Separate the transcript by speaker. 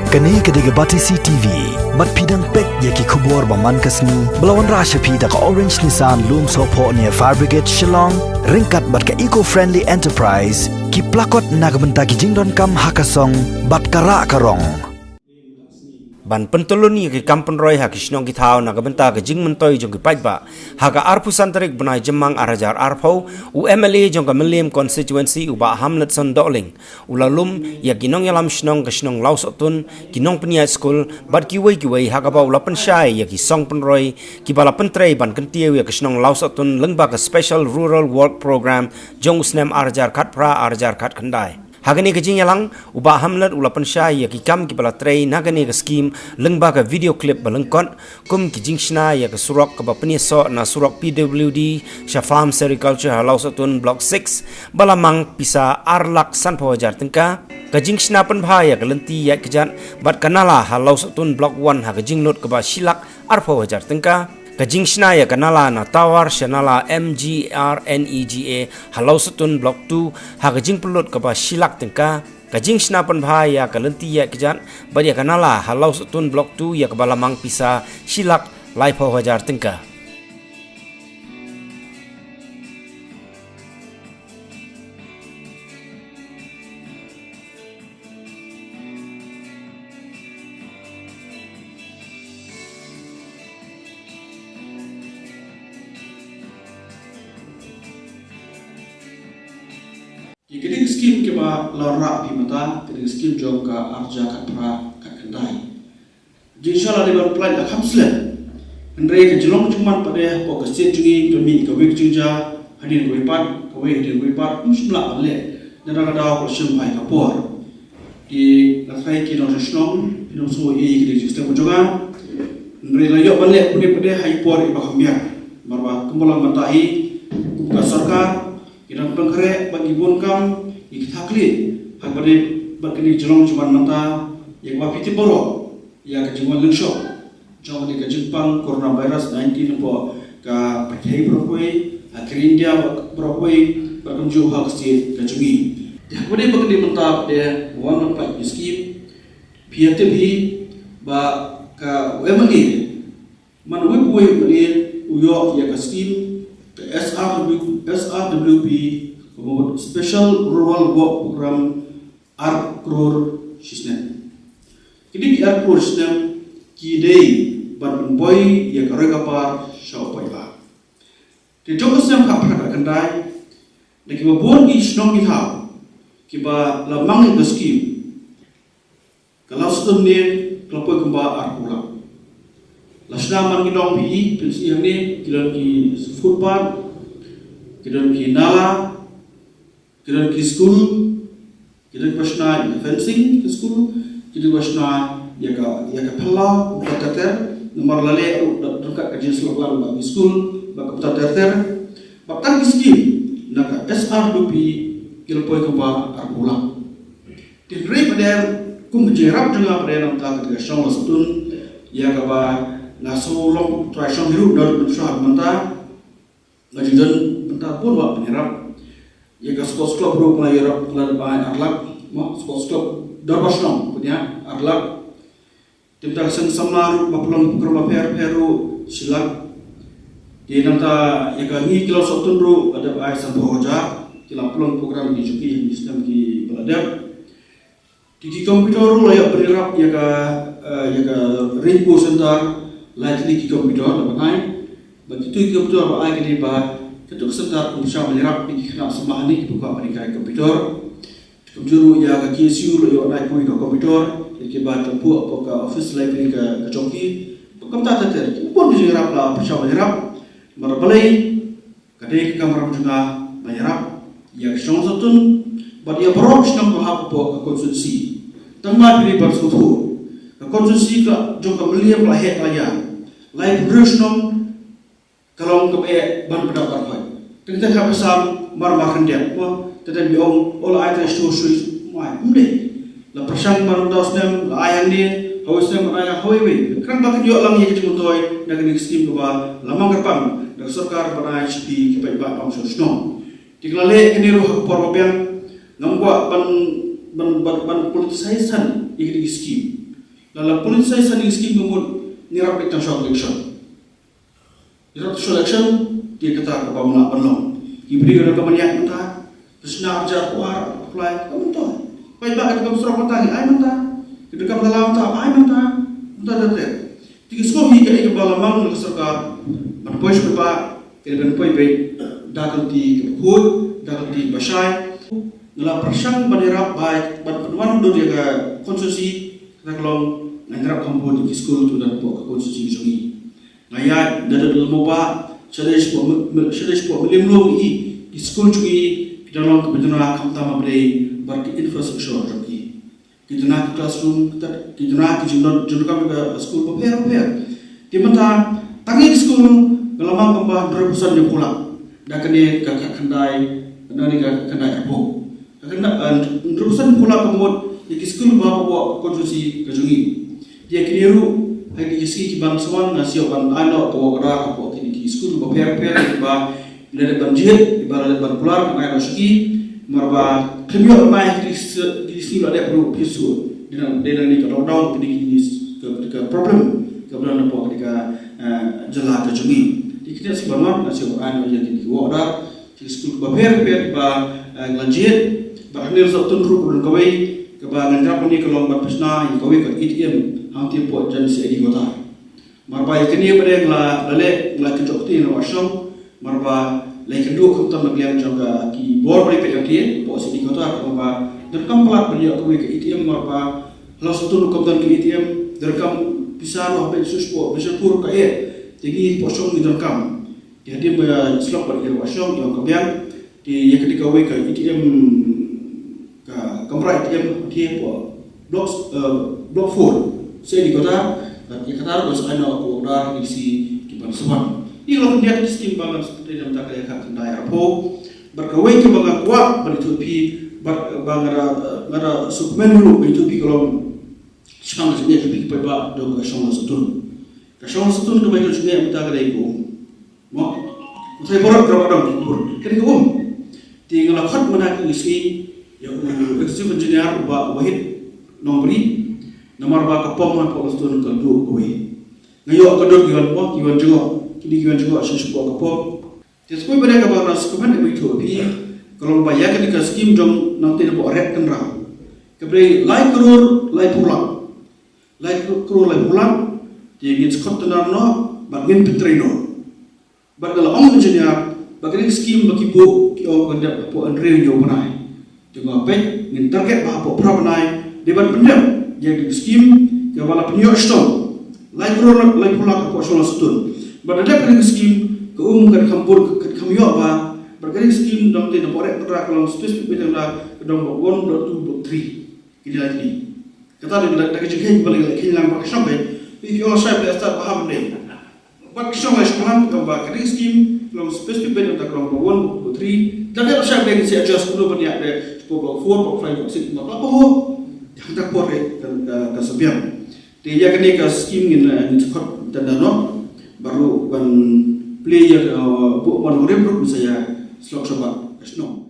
Speaker 1: Kani kediga Batisi TV, mat pidang pek yaki kubur baman kasni, belawan rasha pida ka Orange Nissan Loom Sopo near Fire Brigade Shillong, ringkat bat ka eco-friendly enterprise, ki plakot nagbenta ki jingdon kam hakasong, bat kara karong.
Speaker 2: Ban pentoloni ke kampun roy ha kisnong ki thau na gabenta ke jing mentoi jong ki pajba ha ka arpu santarik benai jemang arajar arpau u MLA jong ka Milliam constituency u ba Hamlet son doling ulalum ya ginong yalam snong ke snong laus otun kinong penia school bat ki wei ha ka ba ulapan shai ya ki song pen roy ki bala pentrei ban kentiu ya ke snong laus otun lengba ka special rural work program jong usnem arajar khat pra arajar khat khandai Hagani ke jing yalang uba Hamlet ulapan syai ya ki kam ki bala trei nagani ke skim lengba ka video clip balengkot kum ki jing shna ya ke surok ke bapni so na surok PWD sha farm sericulture halau satun block 6 balamang pisa arlak san pawajar tengka ke jing shna pen bha ya ke lenti ya kejat bat kanala halau satun block 1 ha ke jing lot ke ba silak ar pawajar tengka Kajing shna ya kanala na tawar shanala MGRNEGA halau setun block 2 ha kajing pelot kapa silak tengka kajing shna pan bha ya kalenti ya kejat badi kanala halau setun block 2 ya kebalamang pisa silak lai hajar tengka
Speaker 3: Keding skim ke ba larak pi mata keding skim jom ka arja kat pra kat kendai. Inshallah di bar plan ak hamslen. Andre ke jelong cuman pada ko ke state jungi ke mi ke wek jinja hadin ko ipat ko we hadin ko ipat musmla ale. Nara daw ko shim bai ka por. Di lakai ki no shnong pino so e keding sistem ko juga. Andre la yo bale pune pada hai por i ba khamya. Marwa kumbolang matai ku sarkar Irang pengkare bagi bonkam ikthakli hakbade bakni jelong cuman mata yang wapiti boro ya kejungan lengsho jong ni kejupang coronavirus 19 po ka pakai propoi akhir India propoi berkunjung hak state kejungi hakbade bakni mata de wan pa skim PTB ba ka MLA man wepoi bali uyo ya skim SRWP Special Rural Work Program R-Crore System. Kini R-Crore System kidai ban boy ya karega par shau paiba. Di joko system ka pra kendai de ki bon ki snong ki tha ki ba lamang ke skim. Kalau sistem ni kelopoi kumba R-Crore. Lasna man ginong pi pensi yang ni kidon ki footpath kidon ki nala kidon ki school kidon pasna fencing ki school kidon pasna ya ka phala utater nomor lale dekat ke jenis lokal bagi school bagi utater batang skim naka SRWP kilpoi ko ba arpula tigre pada kum jerap dengan pada nam ta ke shong sutun ya ka ba na so long tradition hiru dan bersah menta ngajidan menta pun wak penyerap ya ka sports club ro mulai rap kelar bahan arlak ma sports club darbasnong punya arlak timta sen samar bapulong program peru silak di nanta ya ka ni kilo sotun ro ada ai sampo hoja kila pulong program di juki sistem ki beladap di komputer ro ya penyerap ya ka rainbow center Lightly ki komputer lapanai begitu komputer ba ai kini ba ketuk sebentar usah menyerap di kena semahani buka berikai komputer komputer ya ka KSU yo naik pun ke komputer ki ba tempu apa ka office library ke joki komputer ter pun menyerap lah usah menyerap marabalai kadai kamera juga menyerap ya song satun ba dia boros nang ko hak po konsumsi tamma beri bersuatu konsumsi ka jong ka Milliam la het laya lai brusnom kalau ke ban pendapat pai kita ka pasam mar makan dia ko tetapi om all item sto sui mai umde la persang ban dosnem la ayang ni hosnem ayang hoiwe kan ba kyo lang ye kitu toy nagani skim ba lamang kapam dak sarkar banai chipi ki pai ba pam sno tiklale kini ro porobyang ngam ban politisaisan ikri skim Lalu polis saya sendiri skim kemun nirap ikan short election. Nirap short election dia kata kepada melak penolong. Ibri ada kemenyak mentah, tersenar jar kuar apply kementah. Baik baik kita berserah mentah ni, ay mentah. Kita kam dalam mentah, ay mentah. Mentah dah. Tiga sekolah hingga ia balamang nak serka, berpois berpa, kita berpois baik, dalam di kebun, dalam di basai, dalam persang bandirap baik, berpenuan dulu dia konsumsi, kita kalau ngantrap kampung di sekolah tu dan buat konsumsi jungi. Ngayat dari dalam moba, sedih sport milim di sekolah jungi, kita dalam kebetulan kamtama beri berki infrastruktur jungi. Kita nak classroom, kita nak junjung ke sekolah berper. Di mana tangi sekolah gelamang kembang berurusan yang pulang. Dah kena kakak kendai, kena ni kendai apa? Kena berurusan pulang kemudian di sekolah bawa konsumsi kejungi. Dia kini ru lagi isi kibang sewan nasi oban anak tua kerah apa kini di sekolah berper ba lele banjir ibarat ban pulang kena ski marba kemiot mai di sini ada perlu pisu dengan ni kalau down ini ke problem kemudian apa ketika jelah kejungi di kita si bangun nasi oban yang di wadah di sekolah berper ba ngelanjut ba ni satu rup dan kawai ke ba nganjap ni kalau bat pesna kawai ke ATM hampir buat jadi di kota marba kini pada lele kejok ti na wasong marba lai kedua kita nak lihat juga ki bor beri PLT bos di kota apa direkam pelat beri aku ke ATM apa kalau satu nak ke ATM direkam bisa roh ben susport bisa pur ke jadi posong di direkam jadi slot beri wasong yang kebiang di yang ketika ke ATM ke kamera ATM di blok 4 saya di kota di kota harus ada aku dah isi di Bansuan. Ini kalau dia sistem bangun seperti yang tak kaya kat daya rapo berkawai ke bangun kuat beritupi bangara supmen dulu beritupi kalau sekarang sebenarnya tupi kepada dong kasong setun kemudian sebenarnya kita kaya itu mau saya borak berapa dong kan itu tinggal khot mana isi yang executive engineer wahid nombri nomor ba kapom man po setun kalau kawai ngayo kadon kiwan jengok kini kian juga sesuatu apa? Jadi mereka baru sekarang itu tapi kalau bayar ketika skim jom nanti nak buat red kenra. Kemudian like pulang, dia ingin skot tenar no, bagian petrino. Bagian orang engineer, bagian skim bagi bu, kau kena buat real jauh benai. Jangan apa, ingin target apa pernah dia pendam, jadi skim kau bala penyok stone. Like pulang apa soal setun. Berada pada skim keumumkan kampur kami apa berkali skim dalam tidak boleh terang kalau spesifik beda dalam 1, 2, 3 ini lagi kata dia dah kerja balik lagi hilang pakai sampai if you all say that start paham ni pakai sampai paham kalau kerja skim kalau spesifik beda dalam 1, 2, 3 tapi kalau saya bagi saya adjust dulu banyak ada 4, 5, 6 apa yang tak boleh dan sebiang dia kena ke skim ini cepat dan dano baru ban player buat orang orang bisa ya slot sobat, no.